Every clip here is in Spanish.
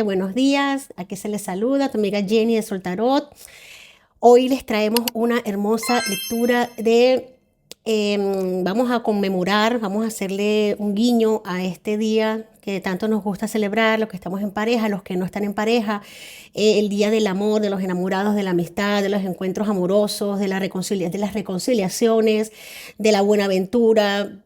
gente, buenos días. Aquí se les saluda tu amiga Jenny de Soltarot. Hoy les traemos una hermosa lectura vamos a conmemorar, vamos a hacerle un guiño a este día que tanto nos gusta celebrar, los que estamos en pareja, los que no están en pareja, el día del amor, de los enamorados, de la amistad, de los encuentros amorosos, de las reconciliaciones, de la buena aventura,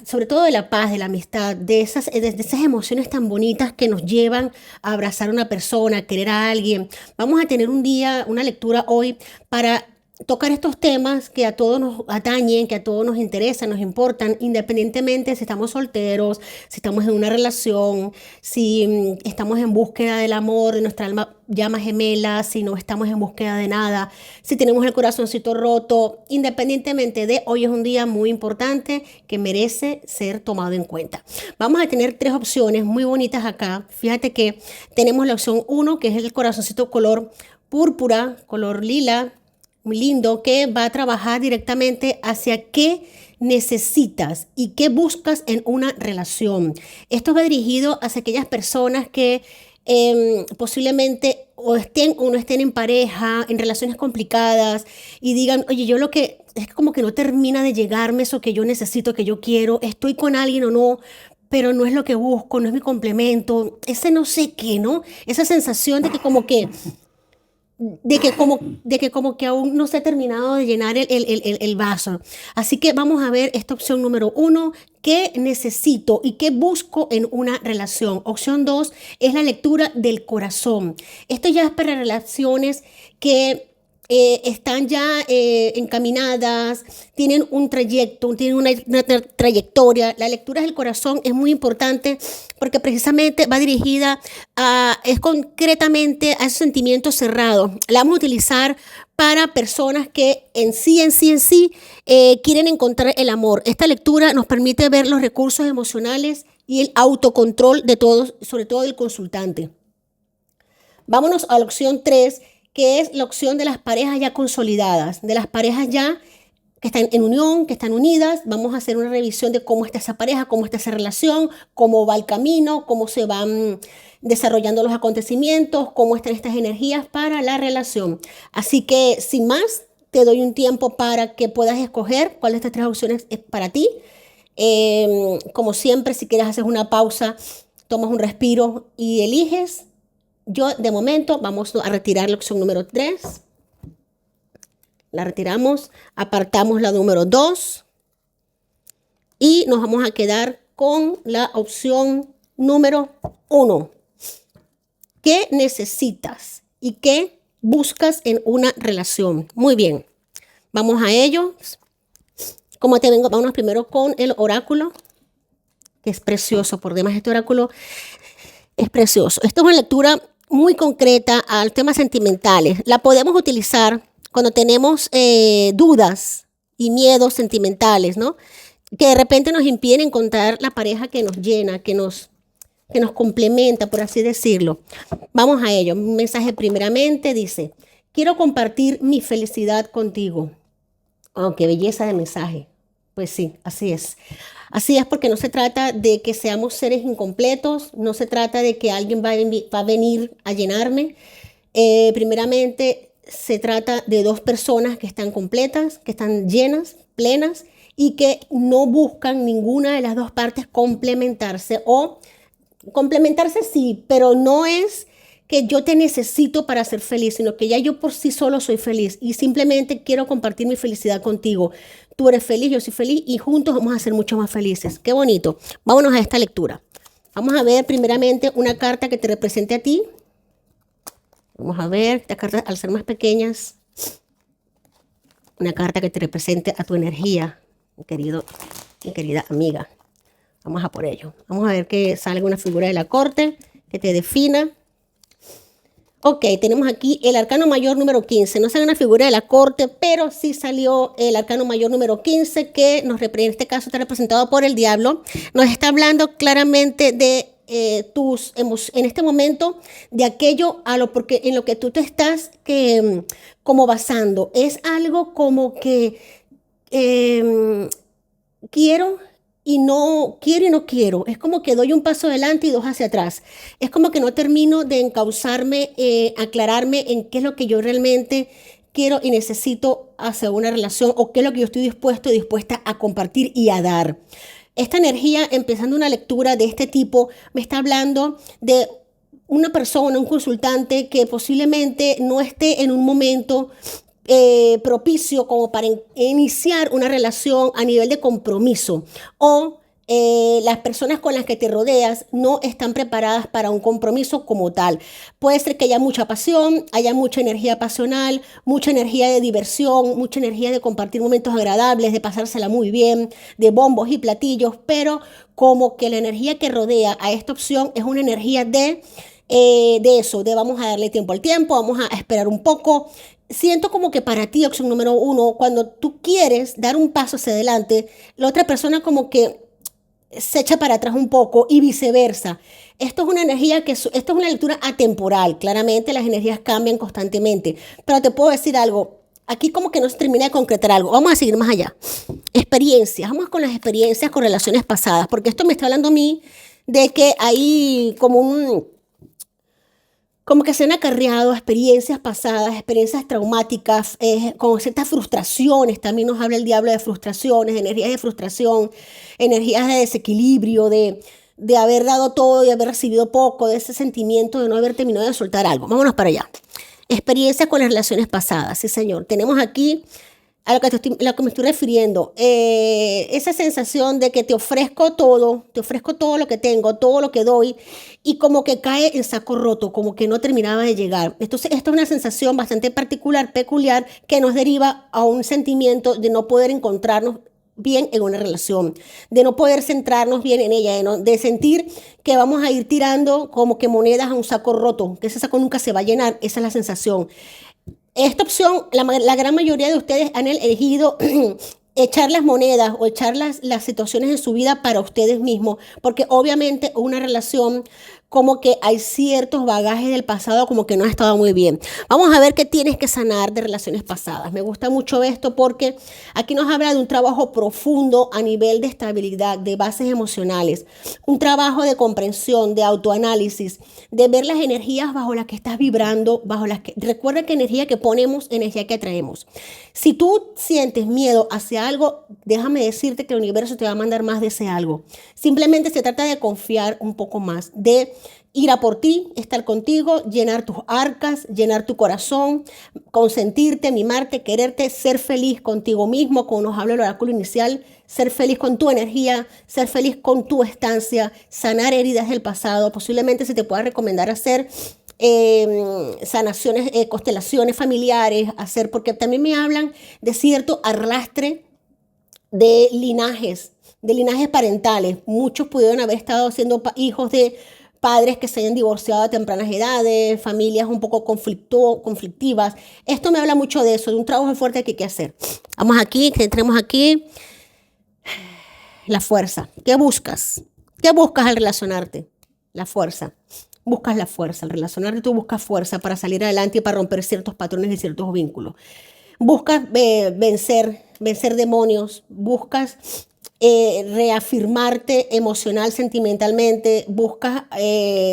sobre todo de la paz, de la amistad, de esas emociones tan bonitas que nos llevan a abrazar a una persona, a querer a alguien. Vamos a tener un día, una lectura hoy para tocar estos temas que a todos nos atañen, que a todos nos interesan, nos importan, independientemente si estamos solteros, si estamos en una relación, si estamos en búsqueda del amor, de nuestra alma llama gemela, si no estamos en búsqueda de nada, si tenemos el corazoncito roto, independientemente de hoy es un día muy importante que merece ser tomado en cuenta. Vamos a tener tres opciones muy bonitas acá. Fíjate que tenemos la opción 1, que es el corazoncito color púrpura, color lila, muy lindo, que va a trabajar directamente hacia qué necesitas y qué buscas en una relación. Esto va dirigido hacia aquellas personas que posiblemente o no estén en pareja, en relaciones complicadas y digan, oye, yo lo que es como que no termina de llegarme eso que yo necesito, que yo quiero, estoy con alguien o no, pero no es lo que busco, no es mi complemento, ese no sé qué, ¿no? Esa sensación de que como que aún no se ha terminado de llenar el vaso. Así que vamos a ver esta opción número 1, qué necesito y qué busco en una relación. Opción 2 es la lectura del corazón. Esto ya es para relaciones que están ya encaminadas, tienen un trayecto, tienen una trayectoria. La lectura del corazón es muy importante porque precisamente va dirigida es concretamente a esos sentimientos cerrados. La vamos a utilizar para personas que en sí quieren encontrar el amor. Esta lectura nos permite ver los recursos emocionales y el autocontrol de todos, sobre todo del consultante. Vámonos a la opción 3, que es la opción de las parejas ya consolidadas, de las parejas ya que están en unión, que están unidas. Vamos a hacer una revisión de cómo está esa pareja, cómo está esa relación, cómo va el camino, cómo se van desarrollando los acontecimientos, cómo están estas energías para la relación. Así que, sin más, te doy un tiempo para que puedas escoger cuál de estas tres opciones es para ti. Como siempre, si quieres hacer una pausa, tomas un respiro y eliges. Yo, de momento, vamos a retirar la opción número 3. La retiramos, apartamos la número 2 y nos vamos a quedar con la opción número 1. ¿Qué necesitas y qué buscas en una relación? Muy bien, vamos a ello. Como te vengo, vamos primero con el oráculo, que es precioso, por demás este oráculo es precioso. Esto es una lectura muy concreta al temas sentimentales. La podemos utilizar cuando tenemos dudas y miedos sentimentales, ¿no? Que de repente nos impiden encontrar la pareja que nos llena, que nos complementa, por así decirlo. Vamos a ello. Un mensaje primeramente dice, quiero compartir mi felicidad contigo. Oh, qué belleza de mensaje. Pues sí, así es. Así es, porque no se trata de que seamos seres incompletos, no se trata de que alguien va a venir a llenarme. Primeramente, se trata de dos personas que están completas, que están llenas, plenas y que no buscan ninguna de las dos partes complementarse o complementarse sí, pero no es que yo te necesito para ser feliz, sino que ya yo por sí solo soy feliz y simplemente quiero compartir mi felicidad contigo. Tú eres feliz, yo soy feliz y juntos vamos a ser mucho más felices. Qué bonito. Vámonos a esta lectura. Vamos a ver primeramente una carta que te represente a ti. Vamos a ver, estas cartas al ser más pequeñas, una carta que te represente a tu energía, mi querida amiga. Vamos a por ello. Vamos a ver que salga una figura de la corte que te defina. Ok, tenemos aquí el arcano mayor número 15. No sale una figura de la corte, pero sí salió el arcano mayor número 15, que en este caso está representado por el diablo. Nos está hablando claramente de en este momento, de aquello porque en lo que tú te estás como basando. Es algo como que quiero y no quiero y no quiero. Es como que doy un paso adelante y dos hacia atrás. Es como que no termino de encauzarme, aclararme en qué es lo que yo realmente quiero y necesito hacia una relación o qué es lo que yo estoy dispuesto y dispuesta a compartir y a dar. Esta energía, empezando una lectura de este tipo, me está hablando de una persona, un consultante que posiblemente no esté en un momento propicio como para iniciar una relación a nivel de compromiso o las personas con las que te rodeas no están preparadas para un compromiso como tal. Puede ser que haya mucha pasión, haya mucha energía pasional, mucha energía de diversión, mucha energía de compartir momentos agradables, de pasársela muy bien, de bombos y platillos, pero como que la energía que rodea a esta opción es una energía de eso, de vamos a darle tiempo al tiempo, vamos a esperar un poco. Siento como que para ti, opción número uno, cuando tú quieres dar un paso hacia adelante, la otra persona como que se echa para atrás un poco y viceversa. Esto es una energía esto es una lectura atemporal. Claramente las energías cambian constantemente, pero te puedo decir algo. Aquí como que no se termina de concretar algo. Vamos a seguir más allá. Experiencias. Vamos con las experiencias con relaciones pasadas, porque esto me está hablando a mí de que hay como que se han acarreado experiencias pasadas, experiencias traumáticas, con ciertas frustraciones. También nos habla el diablo de frustraciones, energías de frustración, energías de desequilibrio, de haber dado todo y haber recibido poco, de ese sentimiento de no haber terminado de soltar algo. Vámonos para allá. Experiencias con las relaciones pasadas, sí señor. Tenemos aquí a lo que me estoy refiriendo, esa sensación de que te ofrezco todo lo que tengo, todo lo que doy, y como que cae en saco roto, como que no terminaba de llegar. Entonces, esto es una sensación bastante particular, peculiar, que nos deriva a un sentimiento de no poder encontrarnos bien en una relación, de no poder centrarnos bien en ella, de sentir que vamos a ir tirando como que monedas a un saco roto, que ese saco nunca se va a llenar. Esa es la sensación. Esta opción, la gran mayoría de ustedes han elegido echar las monedas o echar las situaciones en su vida para ustedes mismos, porque obviamente una relación como que hay ciertos bagajes del pasado como que no ha estado muy bien. Vamos a ver qué tienes que sanar de relaciones pasadas. Me gusta mucho esto porque aquí nos habla de un trabajo profundo a nivel de estabilidad, de bases emocionales, un trabajo de comprensión, de autoanálisis, de ver las energías bajo las que estás vibrando, recuerda que energía que ponemos, energía que atraemos. Si tú sientes miedo hacia algo, déjame decirte que el universo te va a mandar más de ese algo. Simplemente se trata de confiar un poco más, de ir a por ti, estar contigo, llenar tus arcas, llenar tu corazón, consentirte, mimarte, quererte, ser feliz contigo mismo, como nos habla el oráculo inicial, ser feliz con tu energía, ser feliz con tu estancia, sanar heridas del pasado. Posiblemente se te pueda recomendar hacer sanaciones, constelaciones familiares, porque también me hablan de cierto arrastre de linajes parentales. Muchos pudieron haber estado siendo hijos de padres que se hayan divorciado a tempranas edades, familias un poco conflictivas. Esto me habla mucho de eso, de un trabajo fuerte que hay que hacer. Vamos aquí, que entremos aquí. La fuerza. ¿Qué buscas? ¿Qué buscas al relacionarte? La fuerza. Buscas la fuerza. Al relacionarte tú buscas fuerza para salir adelante y para romper ciertos patrones y ciertos vínculos. Buscas vencer demonios, buscas reafirmarte emocional, sentimentalmente, buscas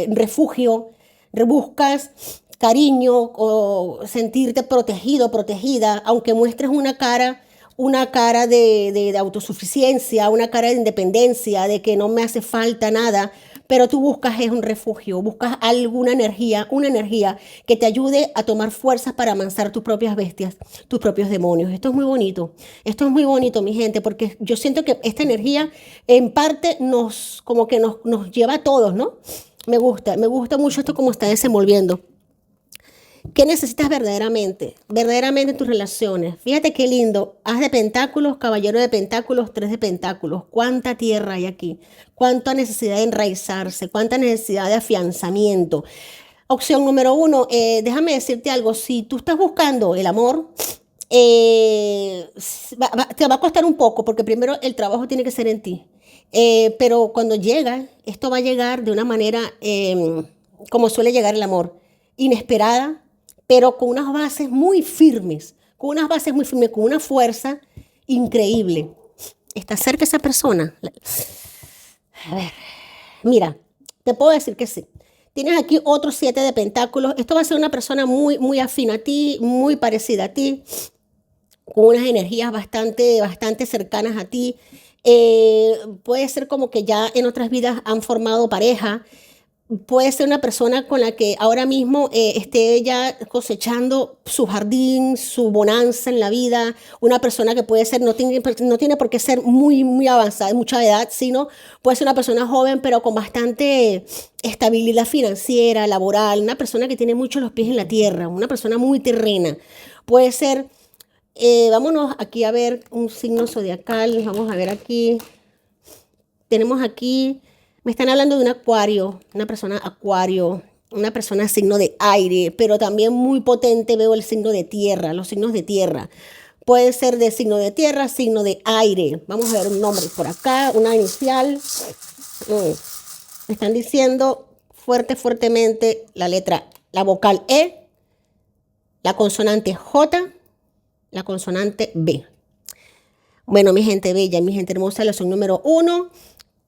refugio, buscas cariño o sentirte protegido, protegida, aunque muestres una cara de autosuficiencia, una cara de independencia, de que no me hace falta nada, pero tú buscas es un refugio, buscas alguna energía, una energía que te ayude a tomar fuerzas para amansar tus propias bestias, tus propios demonios. Esto es muy bonito, mi gente, porque yo siento que esta energía en parte como que nos lleva a todos, ¿no? Me gusta mucho esto como está desenvolviendo. ¿Qué necesitas verdaderamente? Verdaderamente en tus relaciones. Fíjate qué lindo. Haz de pentáculos, caballero de pentáculos, tres de pentáculos. ¿Cuánta tierra hay aquí? ¿Cuánta necesidad de enraizarse? ¿Cuánta necesidad de afianzamiento? Opción número uno, déjame decirte algo. Si tú estás buscando el amor, te va a costar un poco porque primero el trabajo tiene que ser en ti. Pero cuando llega, esto va a llegar de una manera como suele llegar el amor, inesperada, pero con unas bases muy firmes, con una fuerza increíble. ¿Está cerca esa persona? A ver, mira, te puedo decir que sí. Tienes aquí otros 7 de pentáculos. Esto va a ser una persona muy, muy afín a ti, muy parecida a ti, con unas energías bastante, bastante cercanas a ti. Puede ser como que ya en otras vidas han formado pareja. Puede ser una persona con la que ahora mismo esté ya cosechando su jardín, su bonanza en la vida. Una persona que puede ser, no tiene por qué ser muy, muy avanzada, de mucha edad, sino puede ser una persona joven, pero con bastante estabilidad financiera, laboral. Una persona que tiene mucho los pies en la tierra, una persona muy terrena. Puede ser, vámonos aquí a ver un signo zodiacal. Vamos a ver aquí. Tenemos aquí, me están hablando de un acuario, una persona signo de aire, pero también muy potente veo el signo de tierra, los signos de tierra. Puede ser de signo de tierra, signo de aire. Vamos a ver un nombre por acá, una inicial. Me están diciendo fuertemente la vocal E, la consonante J, la consonante B. Bueno, mi gente bella, mi gente hermosa, la lección número 1.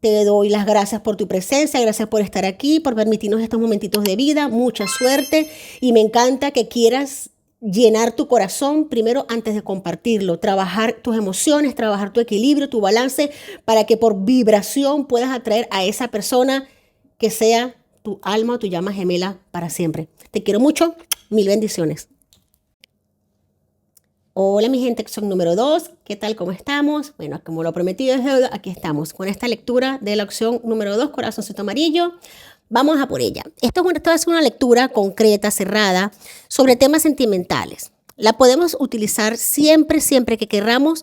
Te doy las gracias por tu presencia, gracias por estar aquí, por permitirnos estos momentitos de vida, mucha suerte y me encanta que quieras llenar tu corazón primero antes de compartirlo, trabajar tus emociones, trabajar tu equilibrio, tu balance, para que por vibración puedas atraer a esa persona que sea tu alma o tu llama gemela para siempre. Te quiero mucho, mil bendiciones. Hola mi gente, opción número 2, ¿qué tal? ¿Cómo estamos? Bueno, como lo prometido es deuda, aquí estamos con esta lectura de la opción número 2, corazoncito amarillo. Vamos a por ella. Esto va a ser una lectura concreta, cerrada, sobre temas sentimentales. La podemos utilizar siempre, siempre que querramos,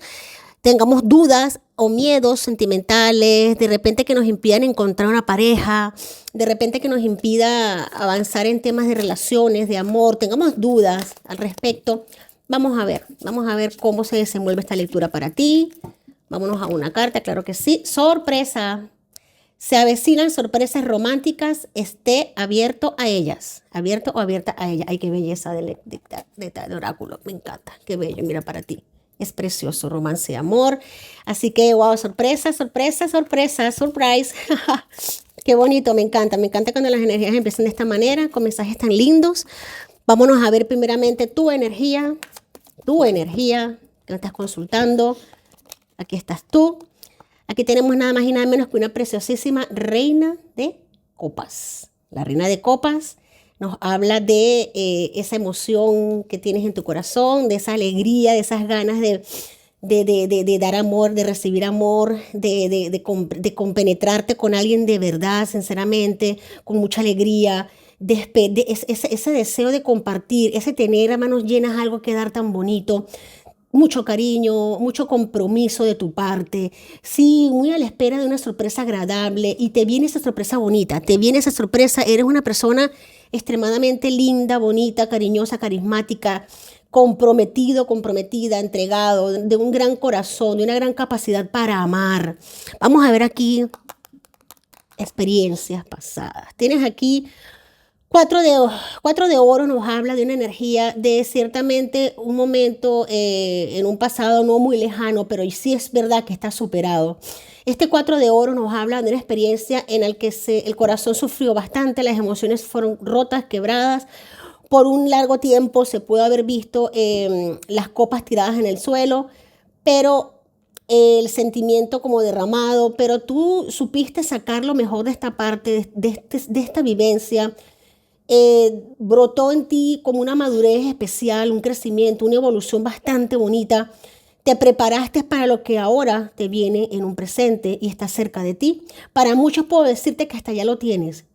tengamos dudas o miedos sentimentales, de repente que nos impidan encontrar una pareja, de repente que nos impida avanzar en temas de relaciones, de amor, tengamos dudas al respecto. Vamos a ver cómo se desenvuelve esta lectura para ti. Vámonos a una carta, claro que sí. Sorpresa. Se avecinan sorpresas románticas, esté abierto a ellas. Abierto o abierta a ellas. Ay, qué belleza de oráculo. Me encanta. Qué bello, mira para ti. Es precioso, romance y amor. Así que, wow, sorpresa, sorpresa, sorpresa, surprise. Qué bonito, me encanta. Me encanta cuando las energías empiezan de esta manera, con mensajes tan lindos. Vámonos a ver primeramente tu energía que me estás consultando. Aquí estás tú. Aquí tenemos nada más y nada menos que una preciosísima reina de copas. La reina de copas nos habla de esa emoción que tienes en tu corazón, de esa alegría, de esas ganas de dar amor, de recibir amor, de compenetrarte con alguien de verdad, sinceramente, con mucha alegría. Ese deseo de compartir, ese tener a manos llenas algo que dar tan bonito, mucho cariño, mucho compromiso de tu parte, sí, muy a la espera de una sorpresa agradable y te viene esa sorpresa bonita, te viene esa sorpresa, eres una persona extremadamente linda, bonita, cariñosa, carismática, comprometido, comprometida, entregado, de un gran corazón, de una gran capacidad para amar. Vamos a ver aquí experiencias pasadas. Tienes aquí cuatro de oro nos habla de una energía de ciertamente un momento en un pasado no muy lejano, pero sí es verdad que está superado. Este 4 de oro nos habla de una experiencia en la que el corazón sufrió bastante, las emociones fueron rotas, quebradas. Por un largo tiempo se puede haber visto las copas tiradas en el suelo, pero el sentimiento como derramado, pero tú supiste sacar lo mejor de esta parte, de esta vivencia. Brotó en ti como una madurez especial, un crecimiento, una evolución bastante bonita. Te preparaste para lo que ahora te viene en un presente y está cerca de ti. Para muchos puedo decirte que hasta ya lo tienes,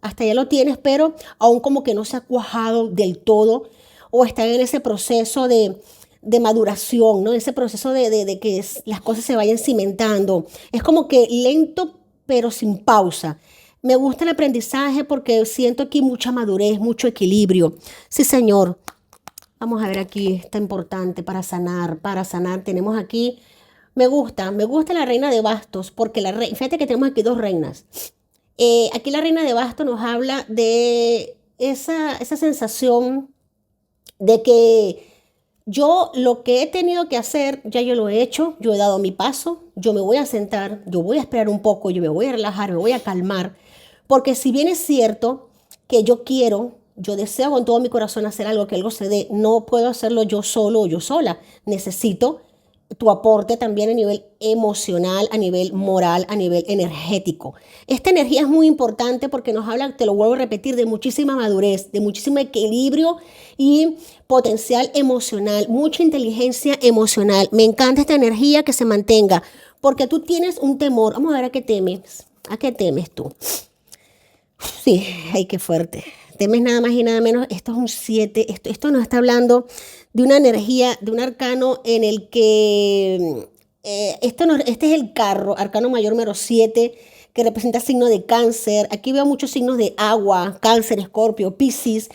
pero aún como que no se ha cuajado del todo o está en ese proceso de maduración, ¿no? Ese proceso de que las cosas se vayan cimentando. Es como que lento, pero sin pausa. Me gusta el aprendizaje porque siento aquí mucha madurez, mucho equilibrio. Sí, señor. Vamos a ver aquí, está importante para sanar, tenemos aquí, me gusta la reina de bastos, porque fíjate que tenemos aquí dos reinas. Aquí la reina de bastos nos habla de esa sensación de que Yo lo que he tenido que hacer, ya yo lo he hecho, yo he dado mi paso, yo me voy a sentar, yo voy a esperar un poco, yo me voy a relajar, me voy a calmar, porque si bien es cierto que yo quiero, yo deseo con todo mi corazón hacer algo, que algo se dé, no puedo hacerlo yo solo o yo sola, necesito tu aporte también a nivel emocional, a nivel moral, a nivel energético. Esta energía es muy importante porque nos habla, te lo vuelvo a repetir, de muchísima madurez, de muchísimo equilibrio y potencial emocional, mucha inteligencia emocional. Me encanta esta energía que se mantenga porque tú tienes un temor. Vamos a ver a qué temes. ¿A qué temes tú? Sí, ay, qué fuerte. Temes nada más y nada menos. Esto es un 7. Esto nos está hablando de una energía, de un arcano en el que este es el carro, arcano mayor número 7, que representa signo de cáncer. Aquí veo muchos signos de agua, cáncer, escorpio, piscis.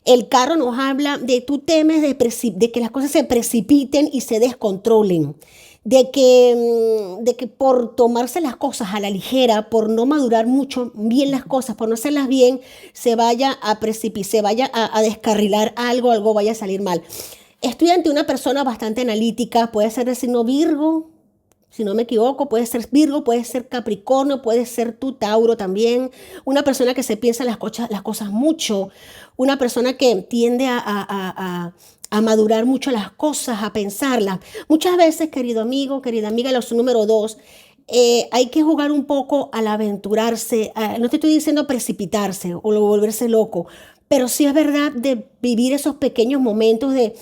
El carro nos habla de tú temes de que las cosas se precipiten y se descontrolen, de que por tomarse las cosas a la ligera, por no madurar mucho bien las cosas, por no hacerlas bien, se vaya a precipitar, se vaya a descarrilar algo, algo vaya a salir mal. Estoy ante una persona bastante analítica, puede ser de signo Virgo, si no me equivoco, puede ser Virgo, puede ser Capricornio, puede ser tú, Tauro también. Una persona que se piensa las cosas mucho, una persona que tiende a madurar mucho las cosas, a pensarlas. Muchas veces, querido amigo, querida amiga, los número 2, hay que jugar un poco al aventurarse. No te estoy diciendo precipitarse o volverse loco, pero sí es verdad de vivir esos pequeños momentos de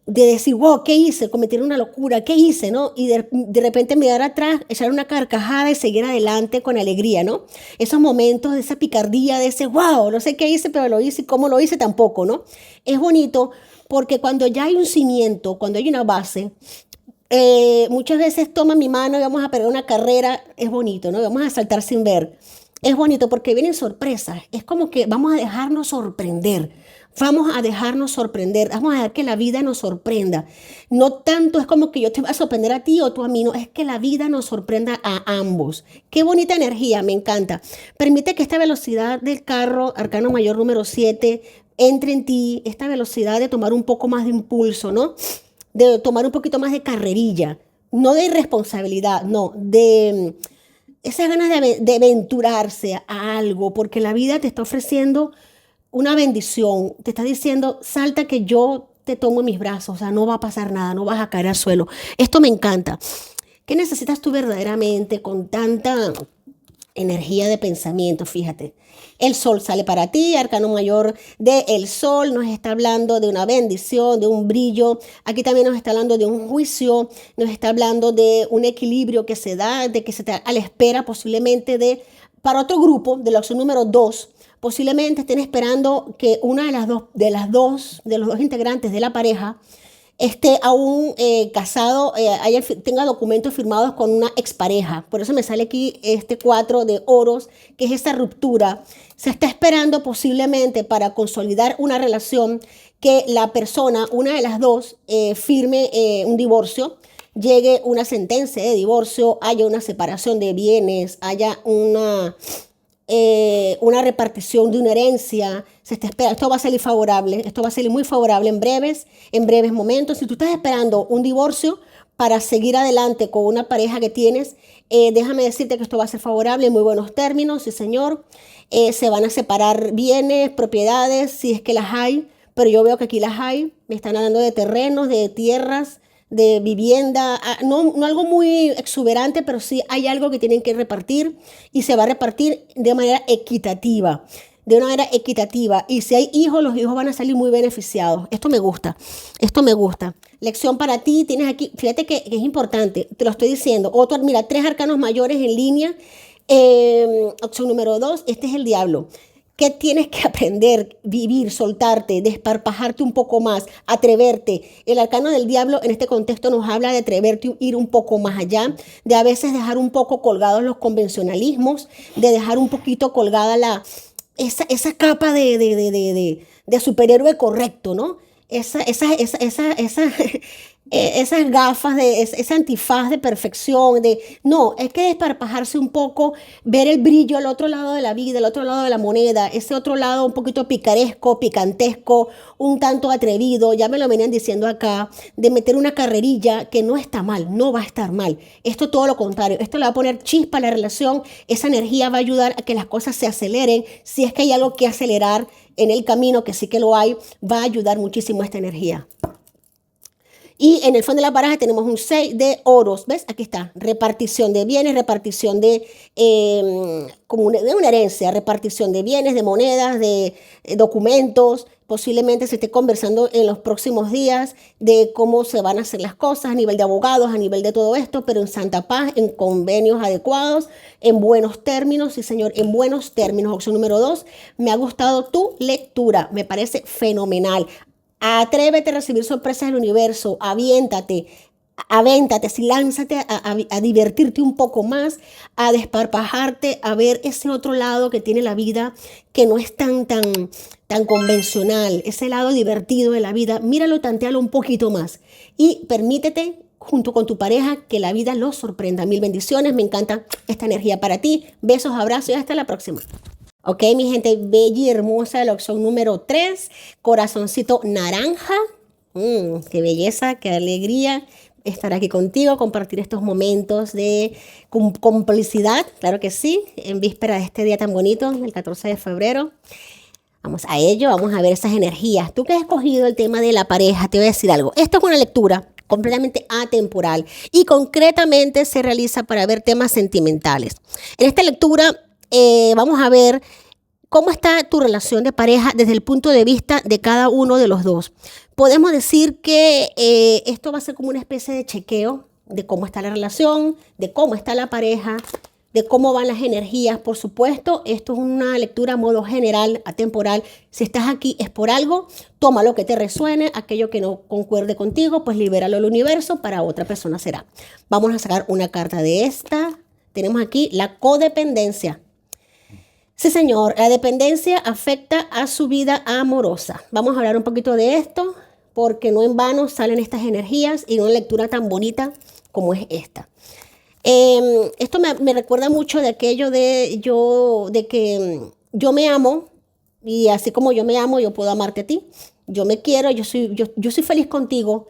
decir, wow, ¿qué hice? Cometer una locura, ¿qué hice? ¿No? Y de repente mirar atrás, echar una carcajada y seguir adelante con alegría, ¿no? Esos momentos de esa picardía, de ese, wow, no sé qué hice, pero lo hice y cómo lo hice tampoco, ¿no? Es bonito porque cuando ya hay un cimiento, cuando hay una base, muchas veces toma mi mano y vamos a pegar una carrera, es bonito, ¿no? Vamos a saltar sin ver. Es bonito porque vienen sorpresas, es como que vamos a dejarnos sorprender. Vamos a dejarnos sorprender, vamos a dejar que la vida nos sorprenda. No tanto es como que yo te voy a sorprender a ti o tú a mí, no, es que la vida nos sorprenda a ambos. Qué bonita energía, me encanta. Permite que esta velocidad del carro, arcano mayor número 7, entre en ti, esta velocidad de tomar un poco más de impulso, ¿no? De tomar un poquito más de carrerilla, no de irresponsabilidad, no, de esas ganas de aventurarse a algo, porque la vida te está ofreciendo una bendición, te está diciendo, salta que yo te tomo en mis brazos, o sea, no va a pasar nada, no vas a caer al suelo. Esto me encanta. ¿Qué necesitas tú verdaderamente con tanta energía de pensamiento? Fíjate, el sol sale para ti, arcano mayor de el sol nos está hablando de una bendición, de un brillo. Aquí también nos está hablando de un juicio, nos está hablando de un equilibrio que se da, de que se está a la espera posiblemente de, para otro grupo, de la opción número 2, posiblemente estén esperando que una de los dos integrantes de la pareja esté aún casado, tenga documentos firmados con una expareja. Por eso me sale aquí este 4 de oros, que es esta ruptura. Se está esperando posiblemente para consolidar una relación que la persona, una de las dos, firme un divorcio, llegue una sentencia de divorcio, haya una separación de bienes, haya una repartición de una herencia, se está esperando, esto va a salir favorable, esto va a salir muy favorable en breves momentos. Si tú estás esperando un divorcio para seguir adelante con una pareja que tienes, déjame decirte que esto va a ser favorable en muy buenos términos, sí señor. Se van a separar bienes, propiedades, si es que las hay, pero yo veo que aquí las hay. Me están hablando de terrenos, de tierras, de vivienda, no algo muy exuberante, pero sí hay algo que tienen que repartir y se va a repartir de manera equitativa, y si hay hijos, los hijos van a salir muy beneficiados. Esto me gusta, esto me gusta. Lección para ti, tienes aquí, fíjate que es importante, te lo estoy diciendo. Otro, mira, 3 arcanos mayores en línea. Opción número 2, este es el diablo. ¿Qué tienes que aprender? Vivir, soltarte, desparpajarte un poco más, atreverte. El arcano del diablo en este contexto nos habla de atreverte, ir un poco más allá, de a veces dejar un poco colgados los convencionalismos, de dejar un poquito colgada esa capa de superhéroe correcto, ¿no? Esa esas gafas, ese antifaz de perfección, no, es que desparpajarse un poco, ver el brillo al otro lado de la vida, al otro lado de la moneda, ese otro lado un poquito picaresco, picantesco, un tanto atrevido, ya me lo venían diciendo acá, de meter una carrerilla que no está mal, no va a estar mal. Esto todo lo contrario, esto le va a poner chispa a la relación, esa energía va a ayudar a que las cosas se aceleren, si es que hay algo que acelerar en el camino, que sí que lo hay, va a ayudar muchísimo esta energía. Y en el fondo de la baraja tenemos un 6 de oros. ¿Ves? Aquí está. Repartición de bienes, repartición de, como de una herencia, repartición de bienes, de monedas, de documentos. Posiblemente se esté conversando en los próximos días de cómo se van a hacer las cosas a nivel de abogados, a nivel de todo esto, pero en santa paz, en convenios adecuados, en buenos términos. Sí, señor, en buenos términos. Opción número 2. Me ha gustado tu lectura. Me parece fenomenal. Atrévete a recibir sorpresas del universo, avéntate, sí, lánzate a divertirte un poco más, a desparpajarte, a ver ese otro lado que tiene la vida, que no es tan convencional, ese lado divertido de la vida. Míralo, tantealo un poquito más y permítete junto con tu pareja que la vida los sorprenda. Mil bendiciones, me encanta esta energía para ti. Besos, abrazos y hasta la próxima. Ok, mi gente bella y hermosa, la opción número 3, corazoncito naranja. Qué belleza, qué alegría estar aquí contigo, compartir estos momentos de complicidad, claro que sí, en víspera de este día tan bonito, el 14 de febrero. Vamos a ello, vamos a ver esas energías. Tú que has escogido el tema de la pareja, te voy a decir algo. Esto es una lectura completamente atemporal y concretamente se realiza para ver temas sentimentales. En esta lectura vamos a ver cómo está tu relación de pareja desde el punto de vista de cada uno de los dos. Podemos decir que esto va a ser como una especie de chequeo de cómo está la relación, de cómo está la pareja, de cómo van las energías. Por supuesto, esto es una lectura a modo general, atemporal. Si estás aquí es por algo, toma lo que te resuene, aquello que no concuerde contigo, pues libéralo al universo, para otra persona será. Vamos a sacar una carta de esta. Tenemos aquí la codependencia. Sí, señor, la dependencia afecta a su vida amorosa. Vamos a hablar un poquito de esto, porque no en vano salen estas energías y una lectura tan bonita como es esta. Esto me recuerda mucho de aquello de que yo me amo y así como yo me amo, yo puedo amarte a ti. Yo me quiero, yo soy feliz contigo,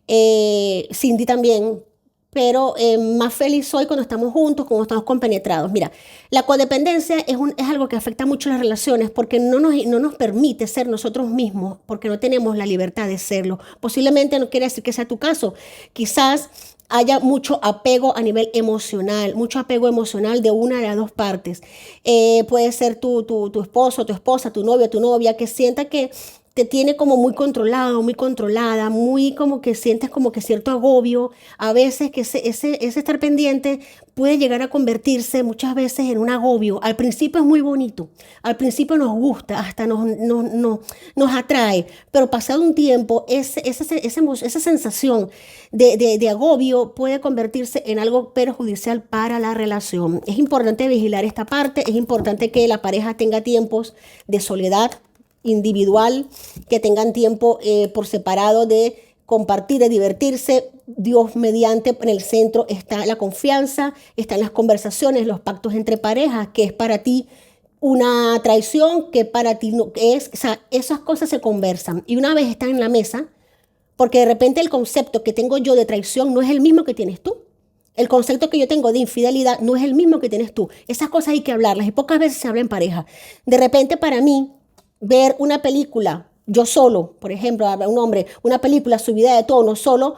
Cindy también, pero más feliz soy cuando estamos juntos, cuando estamos compenetrados. Mira, la codependencia es algo que afecta mucho las relaciones porque no nos permite ser nosotros mismos, porque no tenemos la libertad de serlo. Posiblemente no quiere decir que sea tu caso. Quizás haya mucho apego a nivel emocional, mucho apego emocional de una de las dos partes. Puede ser tu esposo, tu esposa, tu novio, tu novia, que sienta que te tiene como muy controlado, muy controlada, muy como que sientes como que cierto agobio. A veces que ese estar pendiente puede llegar a convertirse muchas veces en un agobio. Al principio es muy bonito, al principio nos gusta, hasta nos atrae, pero pasado un tiempo esa sensación de agobio puede convertirse en algo perjudicial para la relación. Es importante vigilar esta parte, es importante que la pareja tenga tiempos de soledad individual, que tengan tiempo por separado de compartir, de divertirse. Dios mediante, en el centro está la confianza, están las conversaciones, los pactos entre parejas, que es para ti una traición, que para ti no es. O sea, esas cosas se conversan y una vez están en la mesa, porque de repente el concepto que tengo yo de traición no es el mismo que tienes tú. El concepto que yo tengo de infidelidad no es el mismo que tienes tú. Esas cosas hay que hablarlas y pocas veces se habla en pareja. De repente para mí, ver una película, yo solo, por ejemplo, un hombre, una película subida de tono solo,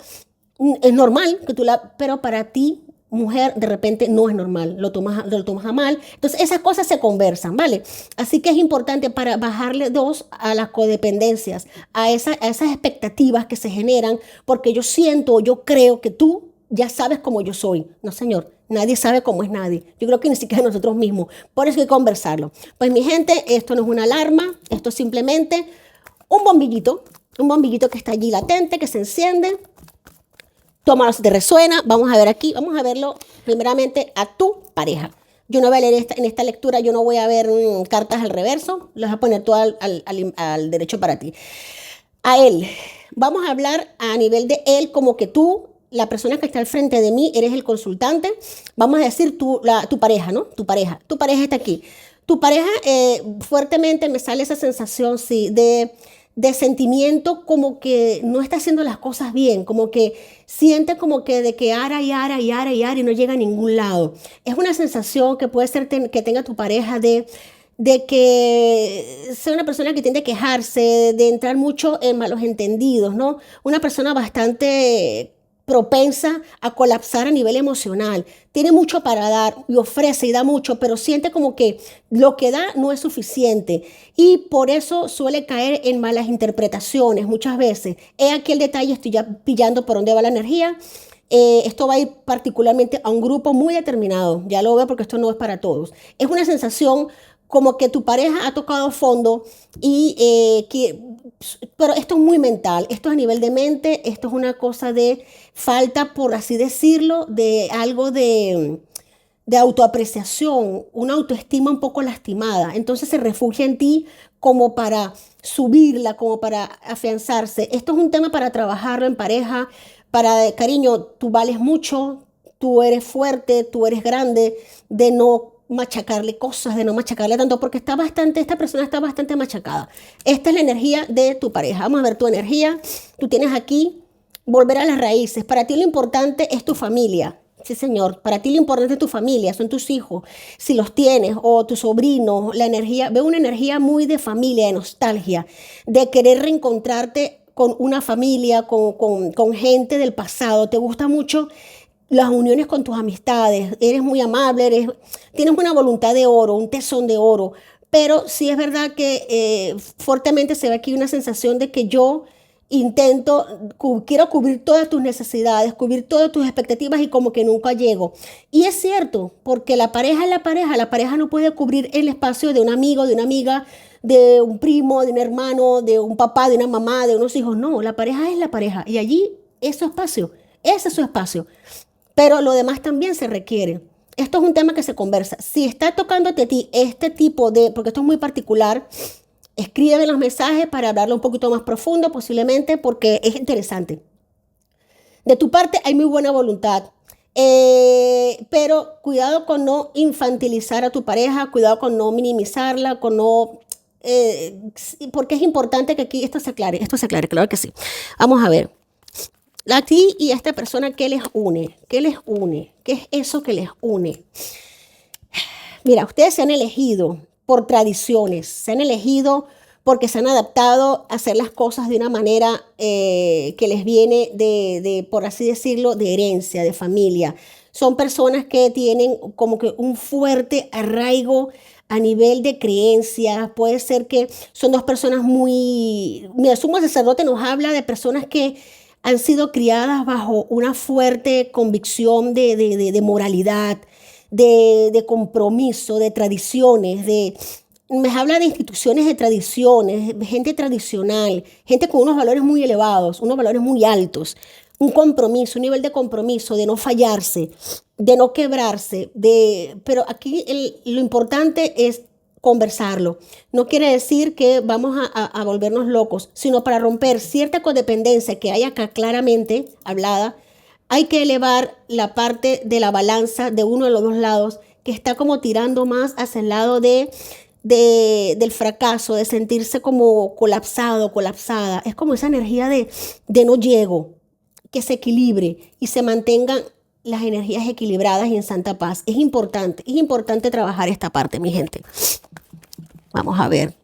es normal que pero para ti, mujer, de repente no es normal, lo tomas a mal. Entonces esas cosas se conversan, ¿vale? Así que es importante para bajarle dos a las codependencias, a esas expectativas que se generan, porque yo creo que tú ya sabes cómo yo soy. No, señor. Nadie sabe cómo es nadie. Yo creo que ni siquiera nosotros mismos. Por eso hay que conversarlo. Pues mi gente, esto no es una alarma. Esto es simplemente un bombillito. Un bombillito que está allí latente, que se enciende. Tómalo si te resuena. Vamos a ver aquí. Vamos a verlo primeramente a tu pareja. Yo no voy a leer en esta lectura. Yo no voy a ver cartas al reverso. Las voy a poner todo al derecho para ti. A él. Vamos a hablar a nivel de él como que tú, la persona que está al frente de mí, eres el consultante. Vamos a decir tu pareja, ¿no? Tu pareja está aquí. Tu pareja, fuertemente me sale esa sensación, sí, de sentimiento como que no está haciendo las cosas bien, como que siente como que de que ara y ara y ara y ara y no llega a ningún lado. Es una sensación que puede ser que tenga tu pareja de que sea una persona que tiende a quejarse, de entrar mucho en malos entendidos, ¿no? Una persona bastante propensa a colapsar a nivel emocional. Tiene mucho para dar y ofrece y da mucho, pero siente como que lo que da no es suficiente y por eso suele caer en malas interpretaciones muchas veces. He aquí el detalle, estoy ya pillando por dónde va la energía. Esto va a ir particularmente a un grupo muy determinado, ya lo veo porque esto no es para todos. Es una sensación como que tu pareja ha tocado fondo y pero esto es muy mental, esto es a nivel de mente, esto es una cosa de falta, por así decirlo, de algo de autoapreciación, una autoestima un poco lastimada. Entonces se refugia en ti como para subirla, como para afianzarse. Esto es un tema para trabajarlo en pareja, para, cariño, tú vales mucho, tú eres fuerte, tú eres grande, de no machacarle cosas, de no machacarle tanto, porque esta persona está bastante machacada. Esta es la energía de tu pareja. Vamos a ver tu energía. Tú tienes aquí volver a las raíces. Para ti lo importante es tu familia. Sí, señor. Para ti lo importante es tu familia, son tus hijos, si los tienes, o tus sobrinos, la energía. Veo una energía muy de familia, de nostalgia, de querer reencontrarte con una familia, con gente del pasado. Te gusta mucho las uniones con tus amistades, eres muy amable, tienes una voluntad de oro, un tesón de oro, pero sí es verdad que fuertemente se ve aquí una sensación de que yo intento, quiero cubrir todas tus necesidades, cubrir todas tus expectativas y como que nunca llego. Y es cierto, porque la pareja es la pareja no puede cubrir el espacio de un amigo, de una amiga, de un primo, de un hermano, de un papá, de una mamá, de unos hijos. No, la pareja es la pareja y allí es su espacio, ese es su espacio. Pero lo demás también se requiere. Esto es un tema que se conversa. Si está tocándote a ti este tipo de, porque esto es muy particular, escribe los mensajes para hablarlo un poquito más profundo posiblemente porque es interesante. De tu parte hay muy buena voluntad, pero cuidado con no infantilizar a tu pareja, cuidado con no minimizarla, con no... porque es importante que aquí esto se aclare, claro que sí. Vamos a ver. A ti y a esta persona, ¿qué les une? ¿Qué les une? ¿Qué es eso que les une? Mira, ustedes se han elegido por tradiciones, se han elegido porque se han adaptado a hacer las cosas de una manera que les viene por así decirlo, de herencia, de familia. Son personas que tienen como que un fuerte arraigo a nivel de creencias. Puede ser que son dos personas muy... Mira, el sumo sacerdote nos habla de personas que han sido criadas bajo una fuerte convicción de moralidad, de compromiso, de tradiciones, me habla de instituciones de tradiciones, de gente tradicional, gente con unos valores muy elevados, unos valores muy altos, un compromiso, un nivel de compromiso, de no fallarse, de no quebrarse, pero aquí lo importante es conversarlo. No quiere decir que vamos a volvernos locos, sino para romper cierta codependencia que hay acá claramente hablada, hay que elevar la parte de la balanza de uno de los dos lados que está como tirando más hacia el lado del fracaso, de sentirse como colapsado, colapsada. Es como esa energía de no llego, que se equilibre y se mantengan las energías equilibradas y en santa paz. Es importante trabajar esta parte, mi gente. Vamos a ver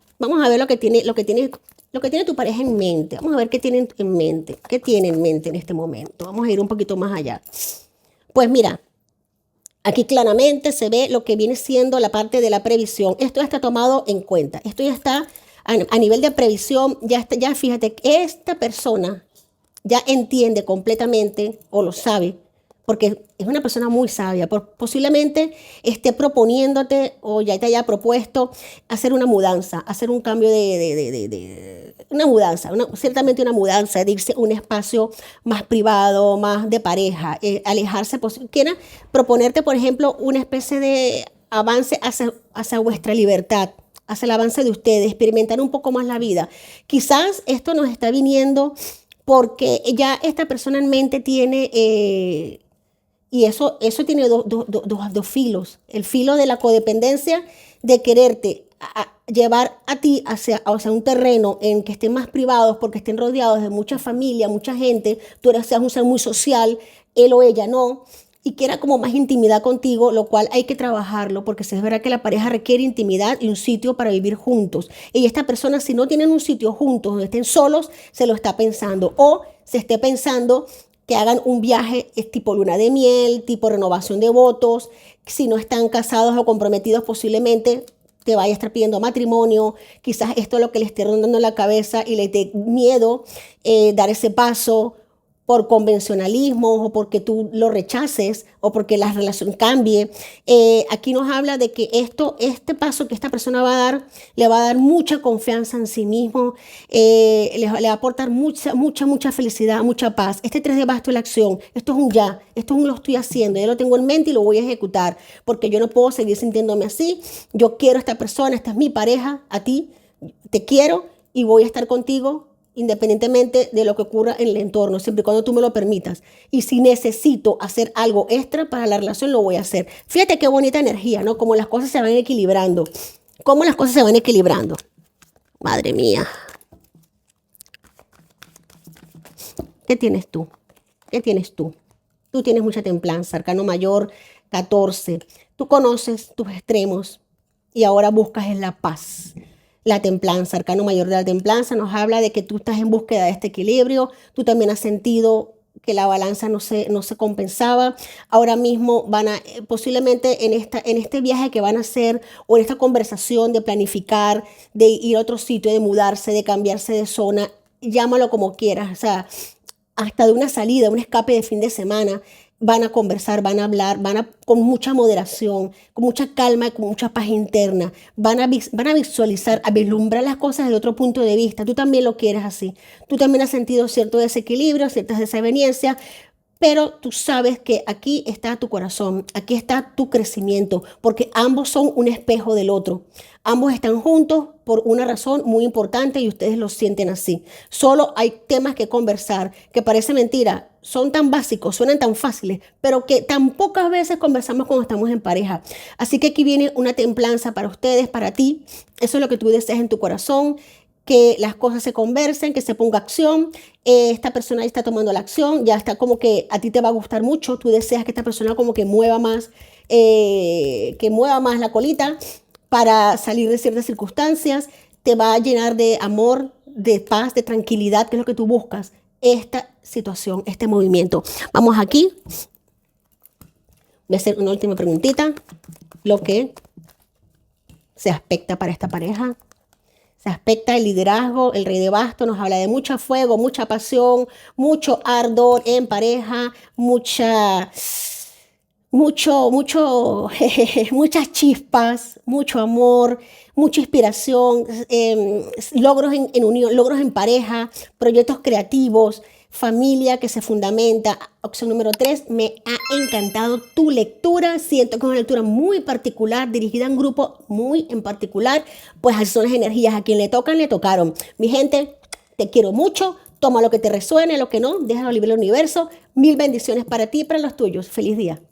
lo que tiene tu pareja en mente. Vamos a ver qué tienen en mente, qué tiene en mente en este momento. Vamos a ir un poquito más allá. Pues mira, aquí claramente se ve lo que viene siendo la parte de la previsión. Esto ya está tomado en cuenta. Esto ya está a nivel de previsión. Ya fíjate, esta persona ya entiende completamente o lo sabe, porque es una persona muy sabia, posiblemente esté proponiéndote o ya te haya propuesto hacer una mudanza, hacer un cambio una mudanza, ciertamente una mudanza, de irse a un espacio más privado, más de pareja, alejarse, quiera proponerte, por ejemplo, una especie de avance hacia vuestra libertad, hacia el avance de ustedes, experimentar un poco más la vida. Quizás esto nos está viniendo porque ya esta persona en mente tiene, y eso tiene dos filos. El filo de la codependencia, de quererte llevar a ti hacia un terreno en que estén más privados porque estén rodeados de mucha familia, mucha gente, tú seas un ser muy social, él o ella no, y quiera como más intimidad contigo, lo cual hay que trabajarlo porque si es verdad que la pareja requiere intimidad y un sitio para vivir juntos. Y esta persona, si no tienen un sitio juntos donde estén solos, se lo está pensando o se esté pensando que hagan un viaje tipo luna de miel, tipo renovación de votos. Si no están casados o comprometidos, posiblemente te vaya a estar pidiendo matrimonio. Quizás esto es lo que le esté rondando en la cabeza y le dé miedo dar ese paso por convencionalismo o porque tú lo rechaces o porque la relación cambie. Aquí nos habla de que este paso que esta persona va a dar, le va a dar mucha confianza en sí mismo, le va a aportar mucha felicidad, mucha paz. Este 3 de bastos es la acción. Esto es un ya, esto es un lo estoy haciendo, yo lo tengo en mente y lo voy a ejecutar porque yo no puedo seguir sintiéndome así. Yo quiero a esta persona, esta es mi pareja, a ti, te quiero y voy a estar contigo independientemente de lo que ocurra en el entorno, siempre y cuando tú me lo permitas. Y si necesito hacer algo extra para la relación, lo voy a hacer. Fíjate qué bonita energía, ¿no? Como las cosas se van equilibrando. Cómo las cosas se van equilibrando. Madre mía. ¿Qué tienes tú? ¿Qué tienes tú? Tú tienes mucha templanza, arcano mayor 14. Tú conoces tus extremos y ahora buscas en la paz. La templanza, arcano mayor de la templanza, nos habla de que tú estás en búsqueda de este equilibrio. Tú también has sentido que la balanza no se compensaba. Ahora mismo posiblemente en este viaje que van a hacer o en esta conversación de planificar, de ir a otro sitio, de mudarse, de cambiarse de zona, llámalo como quieras, o sea, hasta de una salida, un escape de fin de semana, van a conversar, van a hablar, con mucha moderación, con mucha calma, con mucha paz interna, van a visualizar, a vislumbrar las cosas desde otro punto de vista. Tú también lo quieres así. Tú también has sentido cierto desequilibrio, ciertas desavenencias, pero tú sabes que aquí está tu corazón, aquí está tu crecimiento, porque ambos son un espejo del otro. Ambos están juntos por una razón muy importante y ustedes lo sienten así. Solo hay temas que conversar, que parece mentira, son tan básicos, suenan tan fáciles, pero que tan pocas veces conversamos cuando estamos en pareja. Así que aquí viene una templanza para ustedes, para ti. Eso es lo que tú deseas en tu corazón, que las cosas se conversen, que se ponga acción. Esta persona ya está tomando la acción, ya está como que a ti te va a gustar mucho, tú deseas que esta persona como que mueva más la colita para salir de ciertas circunstancias, te va a llenar de amor, de paz, de tranquilidad, que es lo que tú buscas, esta situación, este movimiento. Vamos aquí, voy a hacer una última preguntita, lo que se aspecta para esta pareja. Se aspecta el liderazgo, el rey de bastos nos habla de mucho fuego, mucha pasión, mucho ardor en pareja, muchas chispas, mucho amor, mucha inspiración, logros en unión, logros en pareja, proyectos creativos, familia que se fundamenta. Opción número 3, me ha encantado tu lectura. Siento que es una lectura muy particular, dirigida a un grupo muy en particular. Pues así son las energías. A quien le tocan, le tocaron. Mi gente, te quiero mucho. Toma lo que te resuene, lo que no, déjalo libre el universo. Mil bendiciones para ti y para los tuyos. Feliz día.